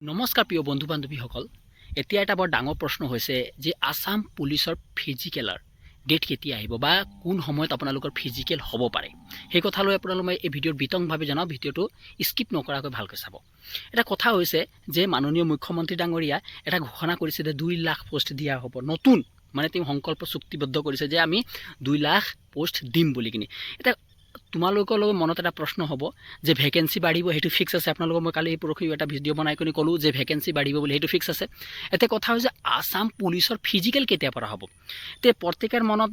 নমস্কাৰ প্ৰিয় বন্ধু বান্ধৱীসকল। এতিয়া এটা বৰ ডাঙৰ প্ৰশ্ন হৈছে যে আসাম পুলিচৰ ফিজিকেলৰ ডেট কেতিয়া আহিব বা কোন সময়ত আপোনালোকৰ ফিজিকেল হ'ব পাৰে। সেই কথা লৈ আপোনালোক মই এই ভিডিঅ'ৰ বিতংভাৱে জনাওঁ, ভিডিঅ'টো স্কিপ নকৰাকৈ ভালকৈ চাব। এটা কথা হৈছে যে মাননীয় মুখ্যমন্ত্ৰী ডাঙৰীয়া এটা ঘোষণা কৰিছে যে 2 লাখ পোষ্ট দিয়া হ'ব। নতুন মানে তেওঁ সংকল্প চুক্তিবদ্ধ কৰিছে যে আমি 2 লাখ পোষ্ট দিম বুলি কিনি। এটা তোমালোকৰ লগত মনত এটা প্ৰশ্ন হ'ব যে ভেকেঞ্চি বাঢ়িব, সেইটো ফিক্স আছে। আপোনালোকক মই কালি পৰহি এটা ভিডিঅ' বনাই কিনি ক'লোঁ যে ভেকেঞ্চি বাঢ়িব বুলি, সেইটো ফিক্স আছে। এতিয়া কথা হৈছে আসাম পুলিচৰ ফিজিকেল কেতিয়াৰ পৰা হ'ব। তে প্ৰত্যেকৰ মনত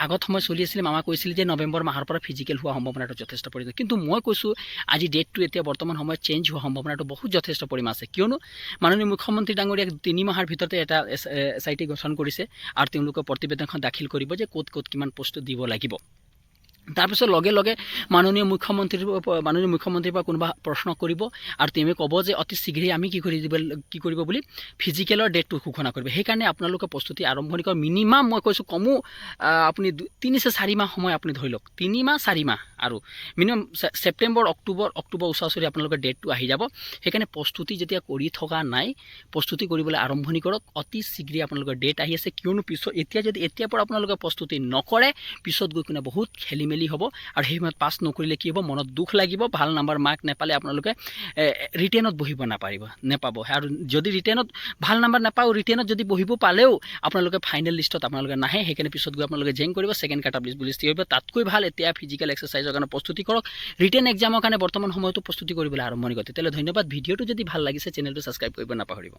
আগত সময় চলি আছিলে, মামা কৈছিল যে নৱেম্বৰ মাহৰ পৰা ফিজিকেল হোৱা সম্ভাৱনাটো যথেষ্ট পৰিমাণে। কিন্তু মই কৈছোঁ আজি ডেটটো এতিয়া বৰ্তমান সময়ত চেঞ্জ হোৱা সম্ভাৱনাটো বহুত যথেষ্ট পৰিমাণ আছে। কিয়নো মাননীয় মুখ্যমন্ত্ৰী ডাঙৰীয়াক 3 মাহৰ ভিতৰতে এটা SIT গঠন কৰিছে আৰু তেওঁলোকে প্ৰতিবেদনখন দাখিল কৰিব যে ক'ত ক'ত কিমান পোষ্ট দিব লাগিব। তাৰপিছত লগে লগে মাননীয় মুখ্যমন্ত্ৰীৰ পৰা কোনোবা প্ৰশ্ন কৰিব আৰু তেওঁ ক'ব যে অতি শীঘ্ৰেই আমি কি কৰিব বুলি ফিজিকেলৰ ডেটটো ঘোষণা কৰিব। সেইকাৰণে আপোনালোকে প্ৰস্তুতি আৰম্ভণি কৰক। মিনিমাম মই কৈছোঁ কমো আপুনি 3-4 মাহ সময় আপুনি ধৰি লওক, 3 মাহ 4 মাহ আৰু মিনিমাম ছেপ্টেম্বৰ অক্টোবৰ ওচৰা-ওচৰি আপোনালোকৰ ডেটটো আহি যাব। সেইকাৰণে প্ৰস্তুতি যেতিয়া কৰি থকা নাই, প্ৰস্তুতি কৰিবলৈ আৰম্ভণি কৰক। অতি শীঘ্ৰেই আপোনালোকৰ ডেট আহি আছে। কিয়নো পিছত এতিয়াৰ পৰা আপোনালোকে প্ৰস্তুতি নকৰে, পিছত গৈ কিনে বহুত খেলিমেলি হ'ব আৰু সেই সময়ত পাছ নকৰিলে কি হ'ব, মনত দুখ লাগিব। ভাল নাম্বাৰ মাৰ্ক নাপালে আপোনালোকে ৰিটেনত বহিব নেপাব। আৰু যদি ৰিটেনত ভাল নাম্বাৰ নাপাওঁ, ৰিটেনত যদি বহিব পালেও আপোনালোকে ফাইনেল লিষ্টত আপোনালোকে নাহে। সেইকাৰণে পিছত গৈ আপোনালোকে জেং কৰিব, ছেকেণ্ড কাট অফ লিষ্ট বুলি স্থিৰ হ'ব। তাতকৈ ভাল এতিয়া ফিজিকেল এক্সাৰচাইজৰ কাৰণে প্ৰস্তুতি কৰক। ৰিটেন এক্সামৰ কাৰণে বৰ্তমান সময়তো প্ৰস্তুতি কৰিবলৈ আৰম্ভণি কৰক। তেতিয়াহ'লে ধন্যবাদ। ভিডিঅ'টো যদি ভাল লাগিছে চেনেলটো ছাবস্ক্ৰাইব কৰিব নাপাহৰিব।